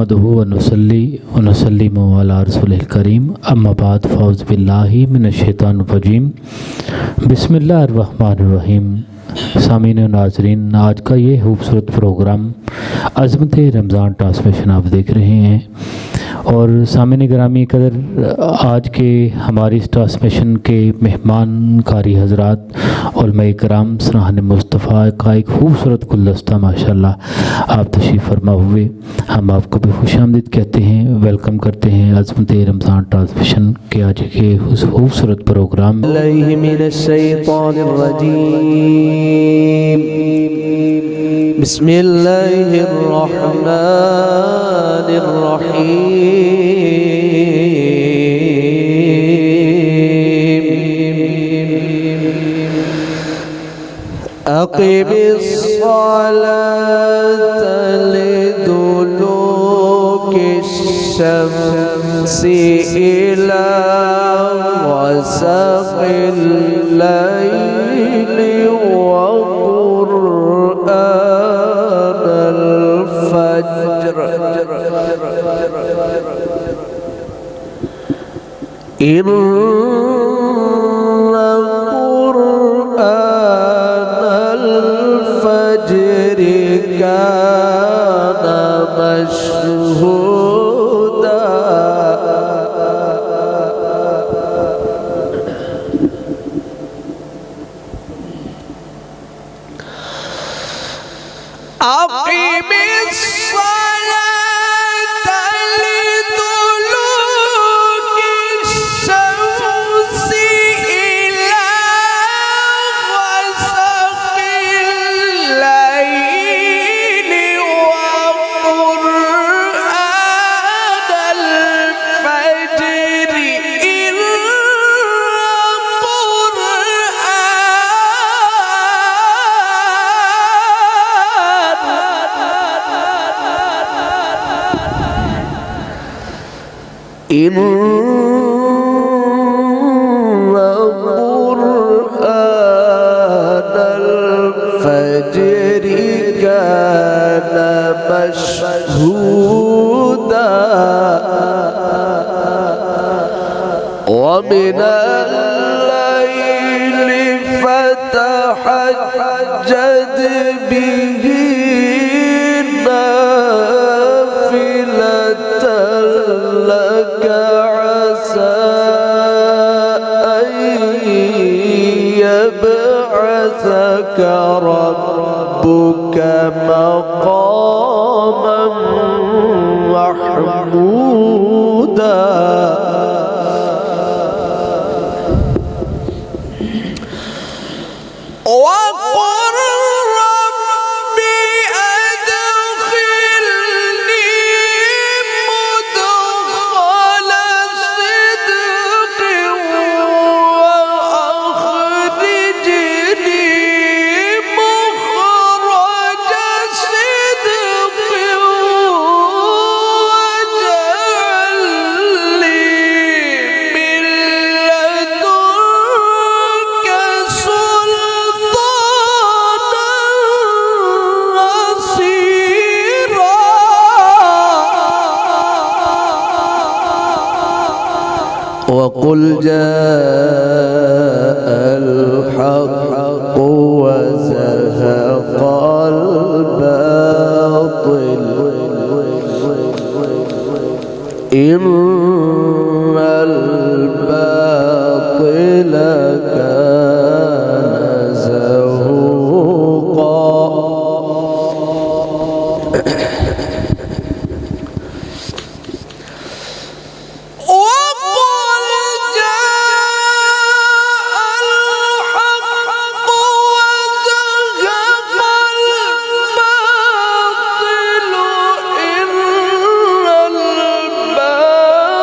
نحمدہ ونصلی ونسلم علی رسولہ الکریم اما بعد فاعوذ باللہ من الشیطان الرجیم بسم اللہ الرحمن الرحیم۔ سامعین و ناظرین، آج کا یہ خوبصورت پروگرام عظمت رمضان ٹرانسمیشن آپ دیکھ رہے ہیں، اور سامعین گرامی قدر، آج کے ہماری اس ٹرانسمیشن کے مہمان کاری حضرات علماء کرام سرحان مصطفیٰ کا ایک خوبصورت گلدستہ ماشاءاللہ آپ تشریف فرما ہوئے، ہم آپ کو بھی خوش آمدید کہتے ہیں، ویلکم کرتے ہیں عظمت رمضان ٹرانسمیشن کے آج کے خوبصورت پروگرام۔ اللہ من الشیطان الرجیم، بسم اللہ الرحمن الرحیم۔ اقم الصلاة لدلوک الشمس إلى غسق الليل وقرآن الفجر إن قرآن الفجر كان مشهودا أقم الصلاة لدلوك الشمس إلى غسق الليل وقرآن الفجر إن قرآن الفجر كان مشهودا ومن الليل فتهجد به نافلة لك عسى أن يبعثك ربك مقاما محمودا وقل رب أدخلني مدخل صدق وأخرجني مخرج صدق واجعل لي من لدنك سلطانا نصيرا وقل جاء الحق وزهق الباطل إن الباطل كان زهوقا وقل جاء الحق وزهق الباطل إن الباطل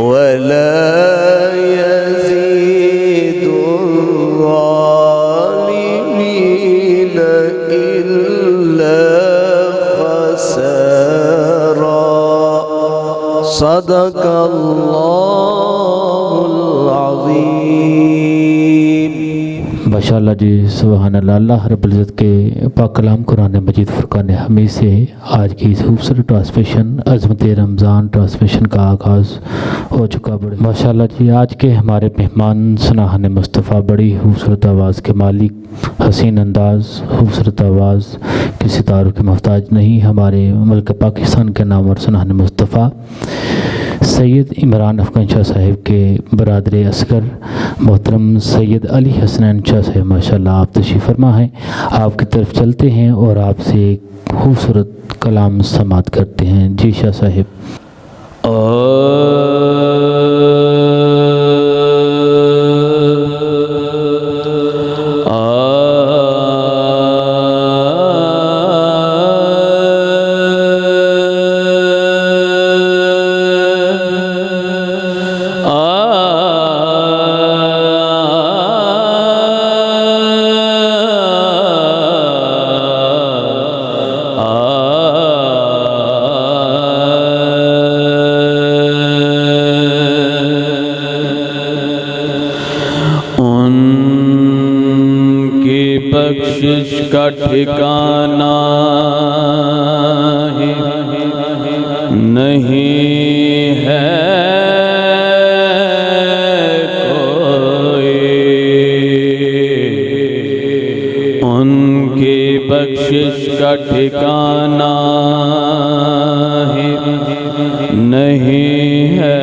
ولا يزيد الظالمين إلا خسارا صدق الله العظيم۔ ماشاءاللہ جی، سبحان اللہ۔ اللہ رب العزت کے پاک کلام قرآن مجید فرقان حمید سے آج کی اس خوبصورت ٹرانسمیشن عظمت رمضان ٹرانسمیشن کا آغاز ہو چکا۔ بڑے ماشاءاللہ جی، آج کے ہمارے مہمان سناہن مصطفیٰ بڑی خوبصورت آواز کے مالک، حسین انداز، خوبصورت آواز کے ستاروں کے محتاج نہیں، ہمارے ملک پاکستان کے نامور سناہن مصطفیٰ سید عمران افغان شاہ صاحب کے برادر اصغر محترم سید علی حسنین شاہ صاحب ماشاءاللہ آپ تشریف فرما ہیں۔ آپ کی طرف چلتے ہیں اور آپ سے ایک خوبصورت کلام سماعت کرتے ہیں۔ جی شاہ صاحب۔ بخشش کا ٹھکانہ ہی نہیں ہے کوئی، ان کی بخشش کا ٹھکانہ ہی نہیں ہے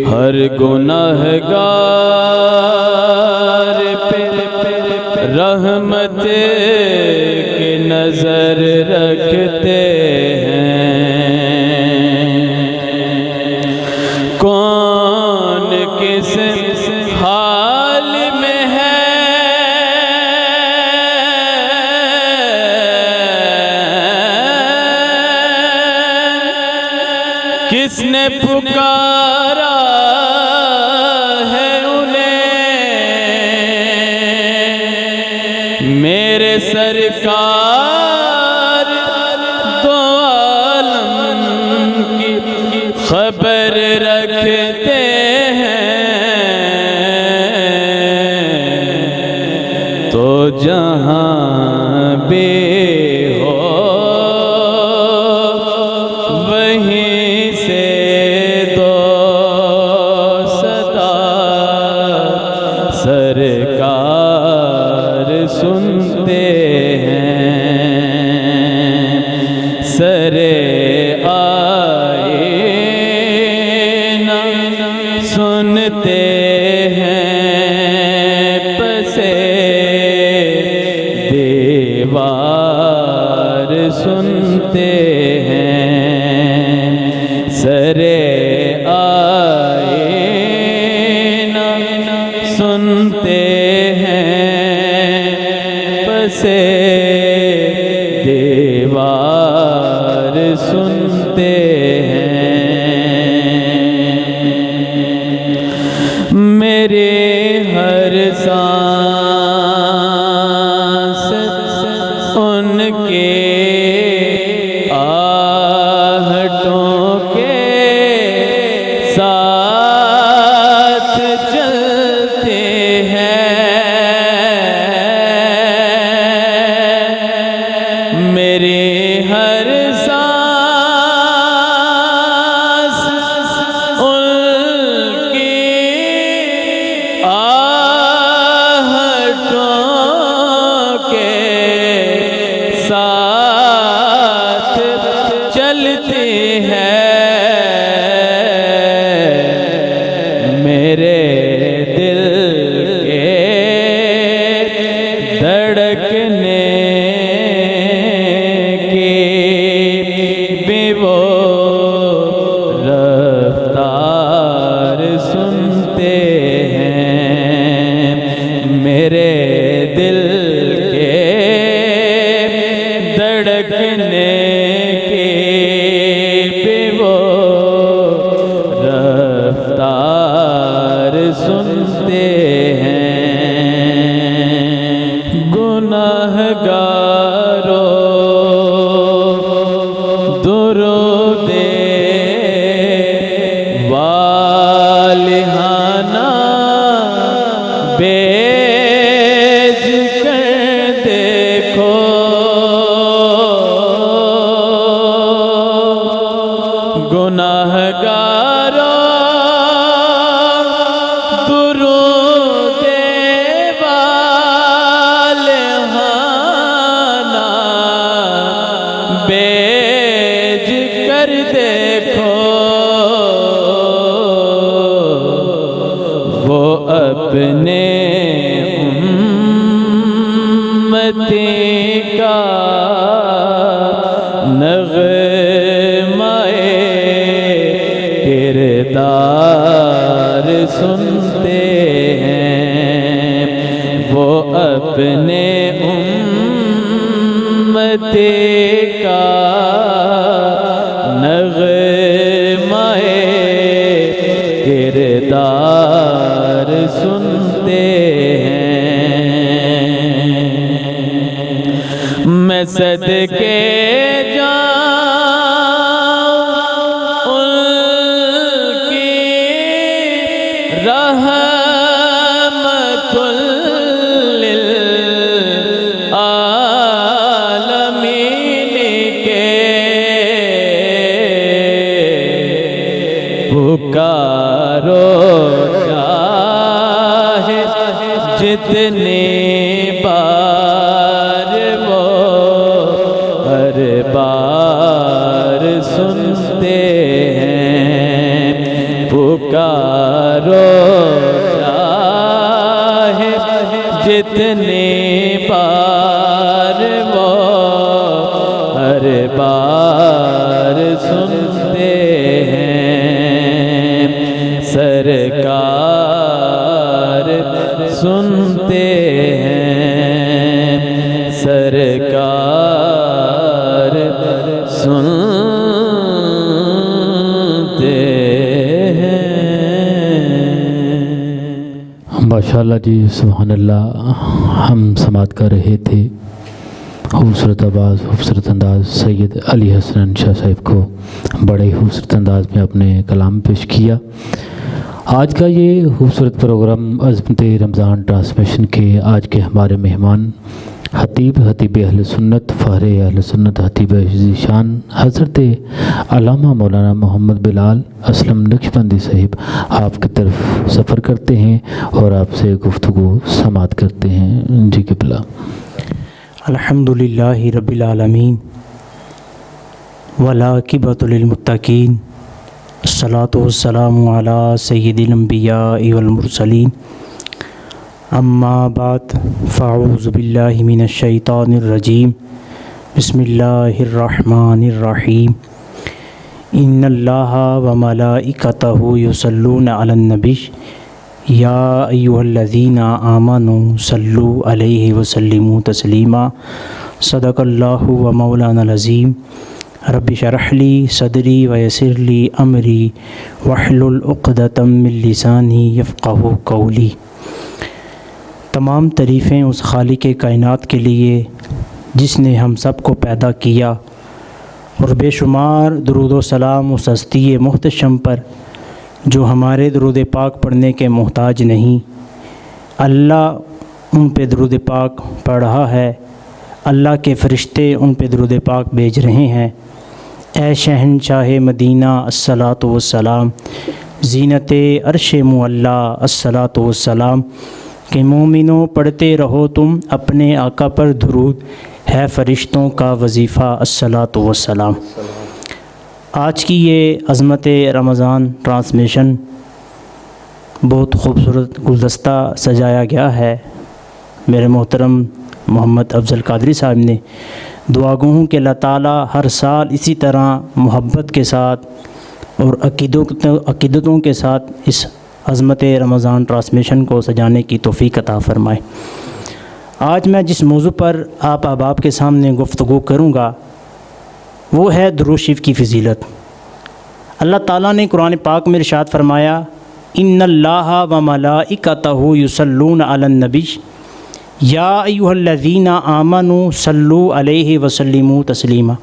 ہر گناہگار پہ رحمت کی نظر رکھتے ہیں، کون کس حال میں ہے کس نے پکارا میرے سرکار دو عالم کی خبر رکھتے ہیں، تو جہاں بھی ہو وہیں سے دو صدا سرکار سنتے ہیں، سرے آئینہ سنتے ہیں، پسے دیوار سنتے ہیں، سرے آئینہ سنتے سے دیوار سنتے ہیں، میرے ہر سانس ان کے آہٹوں کے ساتھ چلتے ہیں، ہر سانس ان کی آہٹوں کے ساتھ چلتی ہے، میرے دل کے دھڑکنے رفتار سنتے ہیں، میرے دل کے کا نغمۂ کردار سنتے ہیں، وہ اپنے امت کا نغمۂ کردار سنتے ہیں۔ میں صدقے جاؤں ان کی رحمت للعالمین کے، پکارو چاہے جتنے بار وہ ہر بار سنتے ہیں، پکارو چاہے جتنے بار وہ ہر بار سنتے ہیں، سرکار سنتے ہیں، سرکار سنتے ہیں۔ ماشاءاللہ جی، سبحان اللہ۔ ہم سماعت کر رہے تھے خوبصورت آواز، خوبصورت انداز سید علی حسن شاہ صاحب کو بڑے ہی خوبصورت انداز میں اپنے کلام پیش کیا۔ آج کا یہ خوبصورت پروگرام عظمت رمضان ٹرانسمیشن کے آج کے ہمارے مہمان خطیب اہل سنت، فخر اہل سنت، خطیب شان حضرت علامہ مولانا محمد بلال اسلم نقشبندی صاحب آپ کی طرف سفر کرتے ہیں اور آپ سے گفتگو سماعت کرتے ہیں۔ جی قبلہ۔ الحمدللہ رب العالمین والعاقبۃ للمتقین، الصلاۃ والسلام علی سید الانبیاء والمرسلین، اما بعد فاعوذ باللہ من الشیطان الرجیم، بسم اللہ الرحمن الرحیم، ان اللہ وملائکتہ یصلون علی النبی یا ایھا الذین آمنوا صلوا علیہ وسلموا تسلیما، صدق اللہ و مولانا العظیم۔ رب اشرح لی صدری ویسر لی امری واحلل عقدۃ من لسانی یفقہوا قولی۔ تمام تعریفیں اس خالق کائنات کے لیے جس نے ہم سب کو پیدا کیا، اور بے شمار درود و سلام اس ہستی محتشم پر جو ہمارے درود پاک پڑھنے کے محتاج نہیں۔ اللہ ان پہ درود پاک پڑھ رہا ہے، اللہ کے فرشتے ان پہ درود پاک بھیج رہے ہیں۔ اے شہنشاہ مدینہ الصلاۃ والسلام، زینت عرش معلیٰ الصلاۃ والسلام، کہ مومنوں پڑھتے رہو تم اپنے آقا پر درود، ہے فرشتوں کا وظیفہ الصلاۃ والسلام۔ آج کی یہ عظمت رمضان ٹرانسمیشن بہت خوبصورت گلدستہ سجایا گیا ہے میرے محترم محمد افضل قادری صاحب نے۔ دعا گو ہوں کہ اللہ تعالیٰ ہر سال اسی طرح محبت کے ساتھ اور عقیدتوں کے ساتھ اس عظمت رمضان ٹرانسمیشن کو سجانے کی توفیق عطا فرمائے۔ آج میں جس موضوع پر آپ احباب کے سامنے گفتگو کروں گا وہ ہے درود شریف کی فضیلت۔ اللہ تعالیٰ نے قرآن پاک میں ارشاد فرمایا، ان اللہ و ملائکتہ یصلون علی النبی یا ایھا الذین آمنوا صلوا علیہ وسلموا تسلیما۔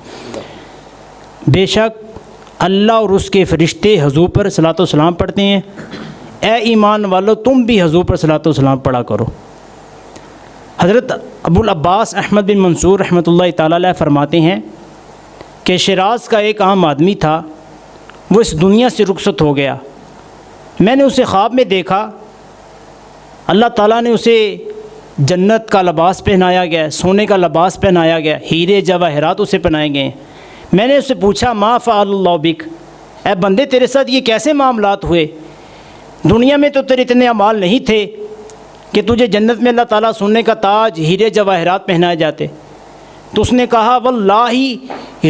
بے شک اللہ اور اس کے فرشتے حضور پر صلاۃ و سلام پڑھتے ہیں، اے ایمان والو تم بھی حضور پر صلاۃ و سلام پڑھا کرو۔ حضرت ابو العباس احمد بن منصور رحمۃ اللہ تعالیٰ علیہ فرماتے ہیں کہ شیراز کا ایک عام آدمی تھا، وہ اس دنیا سے رخصت ہو گیا۔ میں نے اسے خواب میں دیکھا، اللہ تعالیٰ نے اسے جنت کا لباس پہنایا گیا، سونے کا لباس پہنایا گیا، ہیرے جواہرات اسے پہنائے گئے۔ میں نے اسے پوچھا ما فعل اللہ بک، اے بندے تیرے ساتھ یہ کیسے معاملات ہوئے؟ دنیا میں تو تیرے اتنے اعمال نہیں تھے، کہ تجھے جنت میں اللہ تعالیٰ سونے کا تاج ہیرے جواہرات پہنائے جاتے؟ تو اس نے کہا واللہ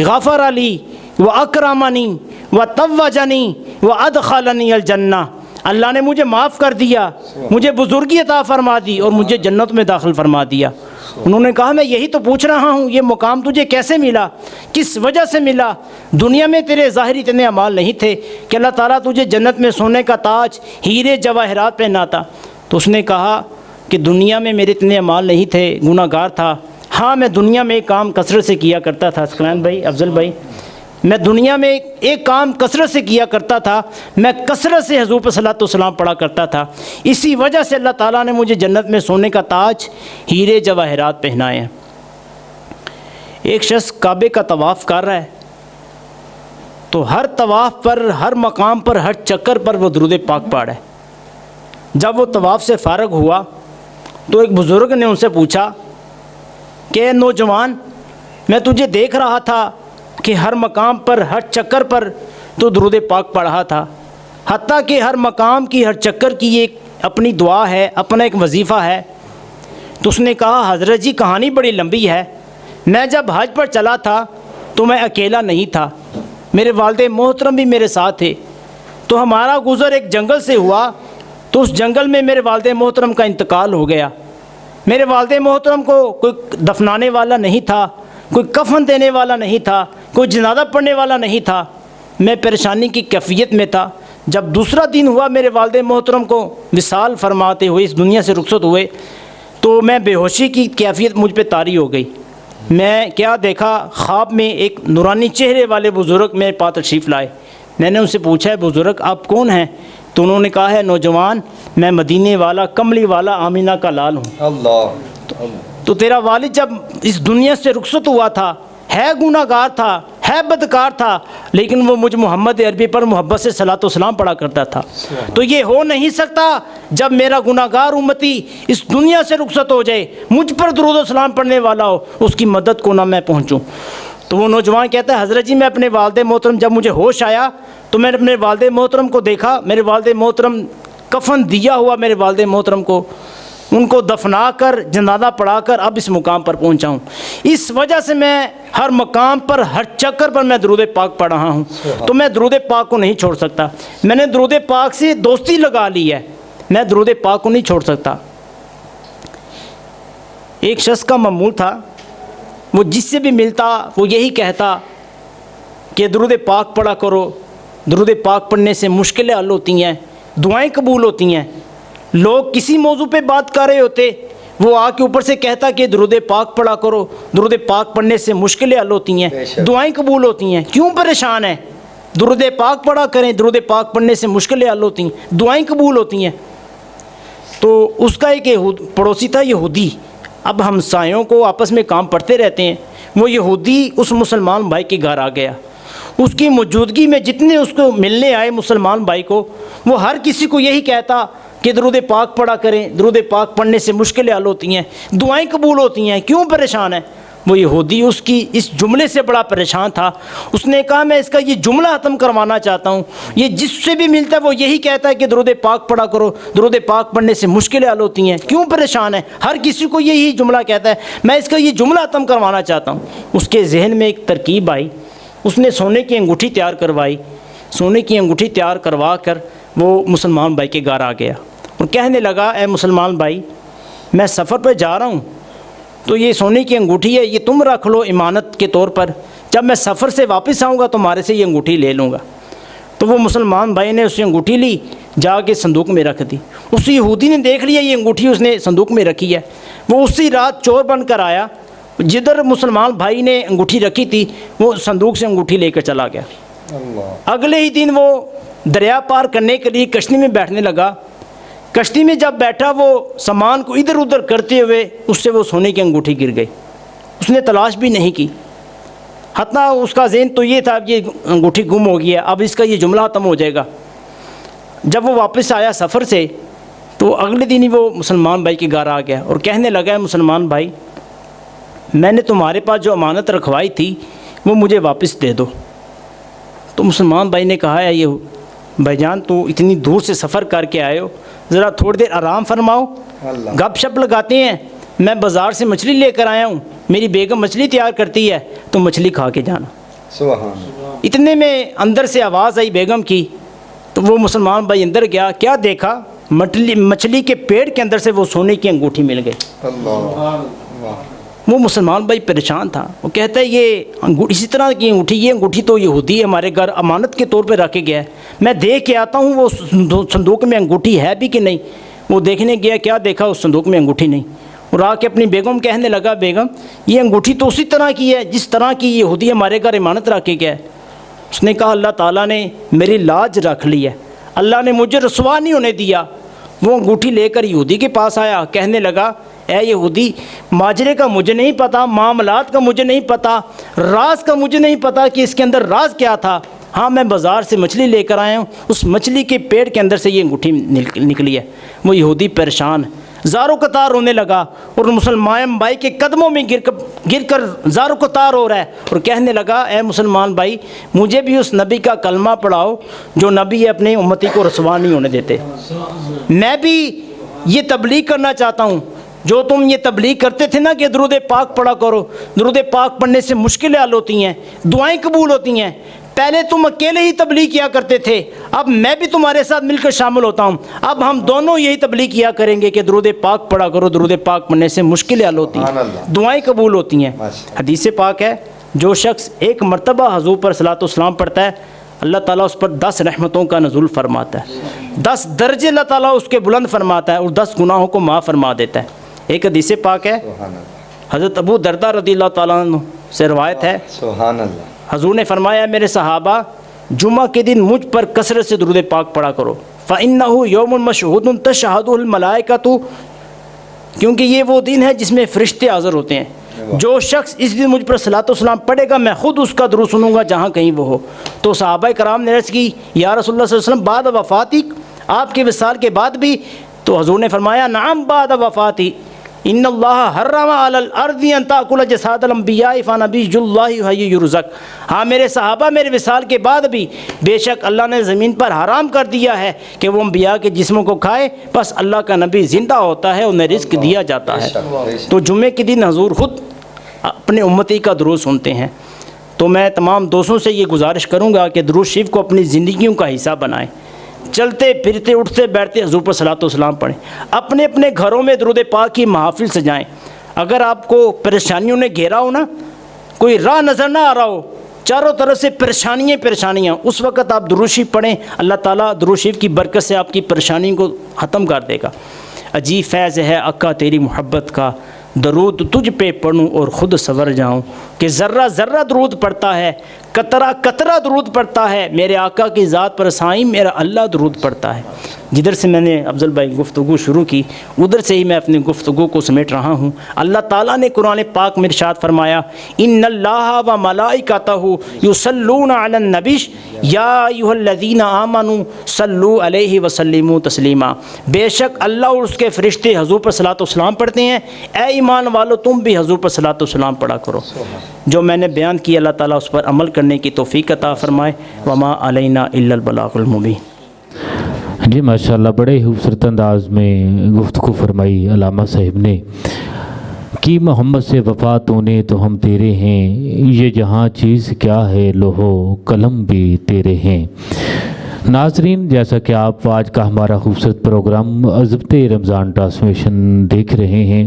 غفر علی و اکرمنی و توجنی و ادخلنی الجنہ، اللہ نے مجھے معاف کر دیا، مجھے بزرگی عطا فرما دی اور مجھے جنت میں داخل فرما دیا۔ انہوں نے کہا میں یہی تو پوچھ رہا ہوں، یہ مقام تجھے کیسے ملا، کس وجہ سے ملا؟ دنیا میں تیرے ظاہری اتنے اعمال نہیں تھے کہ اللہ تعالیٰ تجھے جنت میں سونے کا تاج ہیرے جواہرات پہناتا۔ تو اس نے کہا کہ دنیا میں میرے اتنے اعمال نہیں تھے، گناہ گار تھا، ہاں میں دنیا میں ایک کام کثرت سے کیا کرتا تھا، سکلین بھائی، افضل بھائی، میں دنیا میں ایک کام کثرت سے کیا کرتا تھا، میں کثرت سے حضور پر صلوات و سلام پڑھا کرتا تھا، اسی وجہ سے اللہ تعالیٰ نے مجھے جنت میں سونے کا تاج ہیرے جواہرات پہنائے ہیں۔ ایک شخص کعبے کا طواف کر رہا ہے تو ہر طواف پر، ہر مقام پر، ہر چکر پر وہ درود پاک پڑھا ہے۔ جب وہ طواف سے فارغ ہوا تو ایک بزرگ نے ان سے پوچھا کہ اے نوجوان، میں تجھے دیکھ رہا تھا کہ ہر مقام پر، ہر چکر پر تو درود پاک پڑھا تھا، حتیٰ کہ ہر مقام کی، ہر چکر کی ایک اپنی دعا ہے، اپنا ایک وظیفہ ہے۔ تو اس نے کہا حضرت جی کہانی بڑی لمبی ہے، میں جب حج پر چلا تھا تو میں اکیلا نہیں تھا، میرے والد محترم بھی میرے ساتھ تھے، تو ہمارا گزر ایک جنگل سے ہوا، تو اس جنگل میں میرے والد محترم کا انتقال ہو گیا۔ میرے والد محترم کو کوئی دفنانے والا نہیں تھا، کوئی کفن دینے والا نہیں تھا، کوئی جنازہ پڑھنے والا نہیں تھا، میں پریشانی کی کیفیت میں تھا۔ جب دوسرا دن ہوا میرے والد محترم کو وصال فرماتے ہوئے اس دنیا سے رخصت ہوئے، تو میں بے ہوشی کی کیفیت مجھ پہ طاری ہو گئی۔ میں کیا دیکھا، خواب میں ایک نورانی چہرے والے بزرگ میرے پاس تشریف لائے۔ میں نے ان سے پوچھا ہے بزرگ آپ کون ہیں؟ تو انہوں نے کہا ہے نوجوان میں مدینے والا کملی والا آمینہ کا لال ہوں۔ اللہ تو تیرا والد جب اس دنیا سے رخصت ہوا تھا، ہے گناہ گار تھا، ہے بدکار تھا، لیکن وہ مجھ محمد عربی پر محبت سے صلاۃ و سلام پڑھا کرتا تھا۔ تو یہ ہو نہیں سکتا جب میرا گناہ گار امتی اس دنیا سے رخصت ہو جائے، مجھ پر درود و سلام پڑھنے والا ہو، اس کی مدد کو نہ میں پہنچوں۔ تو وہ نوجوان کہتا ہے حضرت جی میں اپنے والد محترم، جب مجھے ہوش آیا تو میں نے اپنے والد محترم کو دیکھا، میرے والد محترم کفن دیا ہوا، میرے والد محترم کو ان کو دفنا کر جنازہ پڑھا کر اب اس مقام پر پہنچا ہوں۔ اس وجہ سے میں ہر مقام پر، ہر چکر پر میں درود پاک پڑھ رہا ہوں، تو میں درود پاک کو نہیں چھوڑ سکتا۔ میں نے درود پاک سے دوستی لگا لی ہے، میں درود پاک کو نہیں چھوڑ سکتا۔ ایک شخص کا معمول تھا، وہ جس سے بھی ملتا وہ یہی کہتا کہ درود پاک پڑھا کرو، درود پاک پڑھنے سے مشکلیں حل ہوتی ہیں، دعائیں قبول ہوتی ہیں۔ لوگ کسی موضوع پہ بات کر رہے ہوتے، وہ آ کے اوپر سے کہتا کہ درود پاک پڑھا کرو، درود پاک پڑھنے سے مشکلیں حل ہوتی ہیں، دعائیں قبول ہوتی ہیں۔ کیوں پریشان ہے؟ درود پاک پڑھا کریں، درود پاک پڑھنے سے مشکلیں حل ہوتی ہیں، دعائیں قبول ہوتی ہیں۔ تو اس کا ایک پڑوسی تھا یہودی، اب ہمسایوں کو آپس میں کام پڑھتے رہتے ہیں، وہ یہودی اس مسلمان بھائی کے گھر آ گیا۔ اس کی موجودگی میں جتنے اس کو ملنے آئے مسلمان بھائی کو، وہ ہر کسی کو یہی کہتا کہ درود پاک پڑھا کریں، درود پاک پڑھنے سے مشکلیں حل ہوتی ہیں، دعائیں قبول ہوتی ہیں۔ کیوں پریشان ہے؟ وہ یہودی اس کی اس جملے سے بڑا پریشان تھا۔ اس نے کہا میں اس کا یہ جملہ ختم کروانا چاہتا ہوں، یہ جس سے بھی ملتا ہے وہ یہی کہتا ہے کہ درود پاک پڑھا کرو، درود پاک پڑھنے سے مشکلیں حل ہوتی ہیں۔ کیوں پریشان ہے؟ ہر کسی کو یہی جملہ کہتا ہے، میں اس کا یہ جملہ ختم کروانا چاہتا ہوں۔ اس کے ذہن میں ایک ترکیب آئی، اس نے سونے کی انگوٹھی تیار کروائی، سونے کی انگوٹھی تیار کروا کر وہ مسلمان بھائی کے گھر آ گیا اور کہنے لگا اے مسلمان بھائی میں سفر پہ جا رہا ہوں، تو یہ سونے کی انگوٹھی ہے، یہ تم رکھ لو امانت کے طور پر، جب میں سفر سے واپس آؤں گا تمہارے سے یہ انگوٹھی لے لوں گا۔ تو وہ مسلمان بھائی نے اس انگوٹھی لی، جا کے صندوق میں رکھ دی۔ اس یہودی نے دیکھ لیا یہ انگوٹھی اس نے صندوق میں رکھی ہے، وہ اسی رات چور بن کر آیا، جدھر مسلمان بھائی نے انگوٹھی رکھی تھی وہ صندوق سے انگوٹھی لے کر چلا گیا۔ اگلے ہی دن وہ دریا پار کرنے کے لیے کشتی میں بیٹھنے لگا۔ کشتی میں جب بیٹھا وہ سامان کو ادھر ادھر کرتے ہوئے اس سے وہ سونے کی انگوٹھی گر گئی، اس نے تلاش بھی نہیں کی، حتیٰ اس کا ذہن تو یہ تھا یہ انگوٹھی گم ہو گیا، اب اس کا یہ جملہ ختم ہو جائے گا۔ جب وہ واپس آیا سفر سے تو اگلے دن ہی وہ مسلمان بھائی کے گھر آ گیا اور کہنے لگا ہے مسلمان بھائی میں نے تمہارے پاس جو امانت رکھوائی تھی وہ مجھے واپس دے دو۔ تو مسلمان بھائی نے کہا ہے یہ بھائی جان تو اتنی دور سے سفر کر کے آئے ہو، ذرا تھوڑی دیر آرام فرماؤ گپ شپ لگاتے ہیں، میں بازار سے مچھلی لے کر آیا ہوں، میری بیگم مچھلی تیار کرتی ہے تو مچھلی کھا کے جانا۔ سبحان اتنے میں اندر سے آواز آئی بیگم کی، تو وہ مسلمان بھائی اندر گیا، کیا دیکھا، مچھلی کے پیڑ کے اندر سے وہ سونے کی انگوٹھی مل گئی۔ اللہ، وہ مسلمان بھائی پریشان تھا، وہ کہتا ہے یہ اسی طرح کی انگوٹھی، یہ انگوٹھی تو یہودی ہمارے گھر امانت کے طور پہ رکھ کے گیا ہے، میں دیکھ کے آتا ہوں وہ صندوق میں انگوٹھی ہے بھی کہ نہیں۔ وہ دیکھنے گیا، کیا دیکھا، اس صندوق میں انگوٹھی نہیں، اور آ کے اپنی بیگم کہنے لگا، بیگم یہ انگوٹھی تو اسی طرح کی ہے جس طرح کی یہودی ہمارے گھر امانت رکھ کے گیا ہے۔ اس نے کہا اللہ تعالیٰ نے میری لاج رکھ لی ہے، اللہ نے مجھے رسوا نہیں ہونے دیا۔ وہ انگوٹھی لے کر یہودی کے پاس آیا، کہنے لگا اے یہودی، ماجرے کا مجھے نہیں پتہ، معاملات کا مجھے نہیں پتہ، راز کا مجھے نہیں پتہ کہ اس کے اندر راز کیا تھا، ہاں میں بازار سے مچھلی لے کر آیا ہوں، اس مچھلی کے پیڑ کے اندر سے یہ انگوٹھی نکلی ہے۔ وہ یہودی پریشان، زارو قطار رونے لگا، اور مسلمان بھائی کے قدموں میں گر کر زارو قطار ہو رہا ہے، اور کہنے لگا اے مسلمان بھائی، مجھے بھی اس نبی کا کلمہ پڑھاؤ جو نبی اپنے امتی کو رسوا نہیں ہونے دیتے، میں بھی یہ تبلیغ کرنا چاہتا ہوں جو تم یہ تبلیغ کرتے تھے نا کہ درود پاک پڑھا کرو، درود پاک پڑھنے سے مشکلیں حل ہوتی ہیں، دعائیں قبول ہوتی ہیں، پہلے تم اکیلے ہی تبلیغ کیا کرتے تھے، اب میں بھی تمہارے ساتھ مل کر شامل ہوتا ہوں، اب ہم دونوں یہی تبلیغ کیا کریں گے کہ درود پاک پڑھا کرو، درود پاک پڑھنے سے مشکلیں حل ہوتی ہیں، دعائیں قبول ہوتی ہیں۔ حدیث پاک ہے جو شخص ایک مرتبہ حضور پر صلاۃ و سلام پڑھتا ہے، اللہ تعالیٰ اس پر 10 رحمتوں کا نزول فرماتا ہے، 10 درجے اللہ تعالیٰ اس کے بلند فرماتا ہے، اور 10 گناہوں کو معاف فرما دیتا ہے۔ ایک حدیث پاک ہے حضرت ابو درداء رضی اللہ تعالیٰ عنہ سے روایت ہے، سبحان اللہ، حضور نے فرمایا میرے صحابہ جمعہ کے دن مجھ پر کثرت سے درود پاک پڑھا کرو، فَإِنَّهُ يَوْمٌ مَشْهُودٌ تَشْهَدُهُ الْمَلَائِكَةُ، کیونکہ یہ وہ دن ہے جس میں فرشتے حاضر ہوتے ہیں، جو شخص اس دن مجھ پر صلاۃ و سلام پڑھے گا میں خود اس کا درود سنوں گا جہاں کہیں وہ ہو۔ تو صحابہ کرام نے عرض کی یا رسول اللہ صلی اللہ علیہ وسلم بعد وفاتک، آپ کے وصال کے بعد بھی؟ تو حضور نے فرمایا نعم بعد وفاتی، ان اللہ حرم علی الارض ان تاکل جساد الانبیاء فنبی اللہ حی یرزق، ہاں میرے صحابہ میرے وصال کے بعد بھی بے شک اللہ نے زمین پر حرام کر دیا ہے کہ وہ انبیاء کے جسموں کو کھائے، بس اللہ کا نبی زندہ ہوتا ہے انہیں رزق دیا جاتا ہے۔ تو جمعے کے دن حضور خود اپنے امتی کا درود سنتے ہیں، تو میں تمام دوستوں سے یہ گزارش کروں گا کہ درود شریف کو اپنی زندگیوں کا حصہ بنائیں، چلتے پھرتے اٹھتے بیٹھتے حضور پر صلاۃ و سلام پڑھیں، اپنے اپنے گھروں میں درود پاک کی محافل سجائیں۔ اگر آپ کو پریشانیوں نے گھیرا ہو نا، کوئی راہ نظر نہ آ رہا ہو، چاروں طرف سے پریشانیاں، اس وقت آپ درود شریف پڑھیں، اللہ تعالیٰ درود شریف کی برکت سے آپ کی پریشانی کو ختم کر دے گا۔ عجیب فیض ہے آقا تیری محبت کا، درود تجھ پہ پڑھوں اور خود سنور جاؤں، کہ ذرہ ذرہ درود پڑھتا ہے، قطرہ قطرہ درود پڑھتا ہے، میرے آقا کی ذات پر سائیں میرا اللہ درود پڑھتا ہے۔ جدھر سے میں نے افضل بھائی گفتگو شروع کی ادھر سے ہی میں اپنی گفتگو کو سمیٹ رہا ہوں۔ اللہ تعالیٰ نے قرآن پاک میں ارشاد فرمایا ان اللہ و ملائکتہ یصلون علی النبی یا ایھا الذین آمنوا صلوا علیہ وسلموا تسلیما، بے شک اللہ اور اس کے فرشتے حضور پر صلاۃ و سلام پڑھتے ہیں، اے ایمان والو تم بھی حضور پر صلاۃ و سلام پڑھا کرو۔ جو میں نے بیان کیا اللہ تعالیٰ اس پر عمل کرنے کی توفیق عطا فرمائے، وما علینا الا البلاغ المبین۔ جی ماشاءاللہ، بڑے ہی خوبصورت انداز میں گفتگو فرمائی علامہ صاحب نے کہ محمد سے وفا تو نے تو ہم تیرے ہیں، یہ جہاں چیز کیا ہے لوہو قلم بھی تیرے ہیں۔ ناظرین، جیسا کہ آپ آج کا ہمارا خوبصورت پروگرام ضبط رمضان ٹرانسمیشن دیکھ رہے ہیں،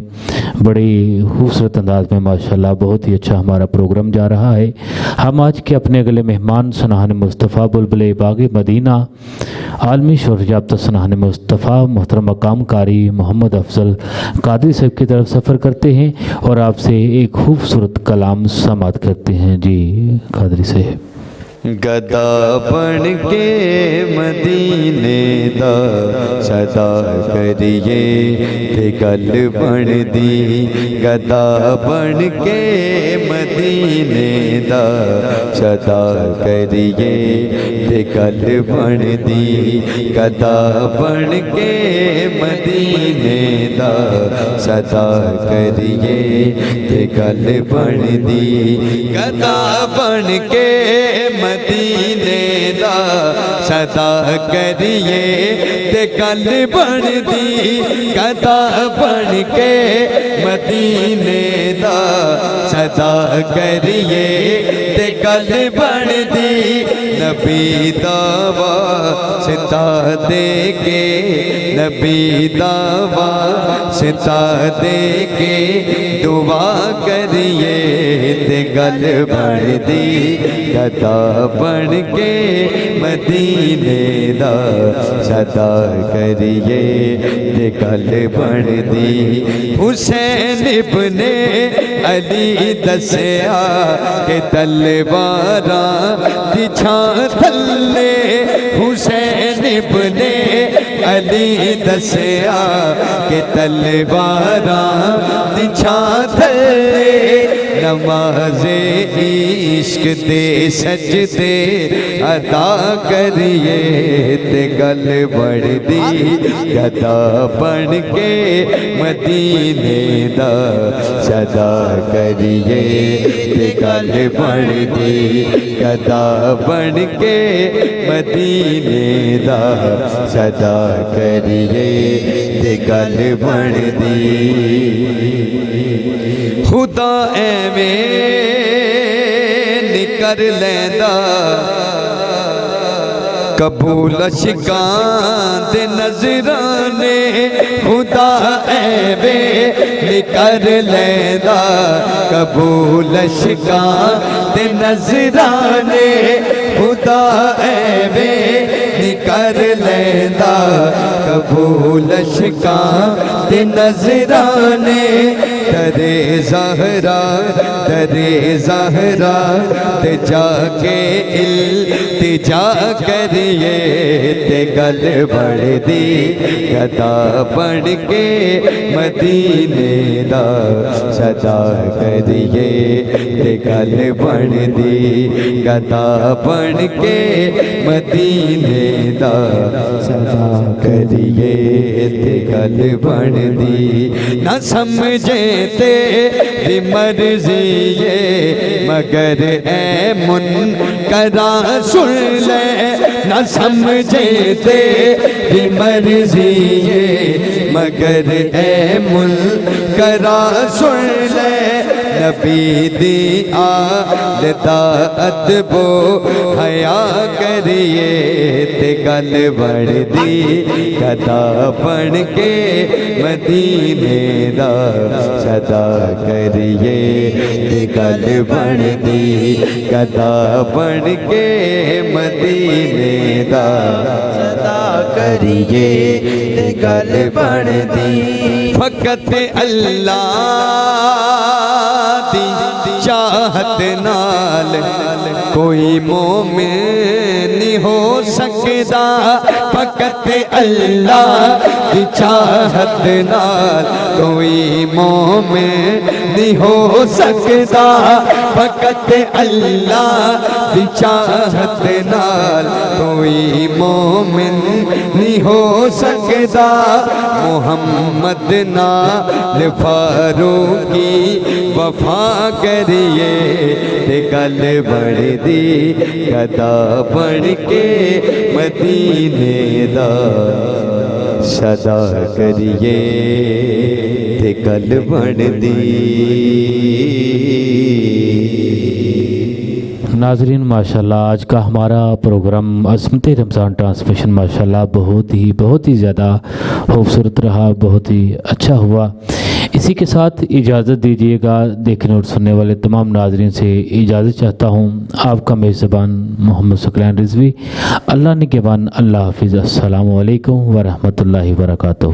بڑے خوبصورت انداز میں ماشاءاللہ بہت ہی اچھا ہمارا پروگرام جا رہا ہے۔ ہم آج کے اپنے اگلے مہمان سنہان مصطفیٰ بلبل باغ مدینہ عالمی شہرت یافتہ سنہان مصطفیٰ محترم مقام قاری محمد افضل قادری صاحب کی طرف سفر کرتے ہیں اور آپ سے ایک خوبصورت کلام سماعت کرتے ہیں۔ جی قادری صاحب۔ گدا بن کے مدینے دا صدا کریے تے گل بن دی، گدا بن کے مدینے دا صدا کریے تے گل بن دی، گدا بن کے مدینے دا صدا کریے تے گل بن دی، گدا بن کے مدینے دا صدا کریے تے گل بن دی گدا بن کے مدینے دا صدا کریے تے گل بن دی نبی دا واسطہ دے کے نبی دا واسطہ دے کے دعا کریے تے گل بن دی گدا بن کے مدینے دا صدا کریے تے گل بن دی حسین ابن علی دسیا کہ تلواراں دی چھاں تھلے حسین ابن علی دسیا کہ تلواراں دی چھاں تھلے نماز عشق دے سجدے ادا کریے تے گل بن دی گدا بن کے مدینے دا صدا کریے تے گل بن دی گدا بن کے مدینے دا صدا کریے تے گل بن دی خدا ایویں نکر لیندا قبول عشقاں دے نظرانے خدا ایویں نکر لیندا قبول عشقاں دے نظرانے خدا ایویں نکر لیندا قبول عشقاں دے نظرانے درے زہرا تے جا کے التجا کریے تے گل بن دی گدا بن کے مدینے دا صدا کریے تے گل بن دی گدا بن کے مدینے دا صدا کریے تے گل بن دی نہ سمجھے تیری مرضی مگر اے منکراں سن لے نہ سمجھے تیری مرضی مگر اے منکراں سن لے نبی دی آل دا ادب و حیا کریے تے گل بن دی گدا بن کے مدینے دا صدا کریے تے گل بن دی گدا بن کے مدینے دا صدا کریے تے گل بن دی فقط اللہ دی چاہت نال کوئی مومن نہیں ہو سکتا فقط اللہ کی چاہت نال کوئی مومن نہیں ہو سکتا فقط اللہ کی چاہت نال کوئی مومن نہیں ہو سکتا محمد نال فاروقی وفا کریے تے گل بن دی گدا بن کے مدینے دا صدا کریے تے گل بن دی ناظرین ماشاءاللہ آج کا ہمارا پروگرام عظمت رمضان ٹرانسمیشن ماشاءاللہ بہت ہی زیادہ خوبصورت رہا، بہت ہی اچھا ہوا۔ اسی کے ساتھ اجازت دیجیے گا، دیکھنے اور سننے والے تمام ناظرین سے اجازت چاہتا ہوں۔ آپ کا میزبان محمد ثقلین رضوی، اللہ نگہبان، اللہ حافظ، السلام علیکم ورحمۃ اللہ وبرکاتہ۔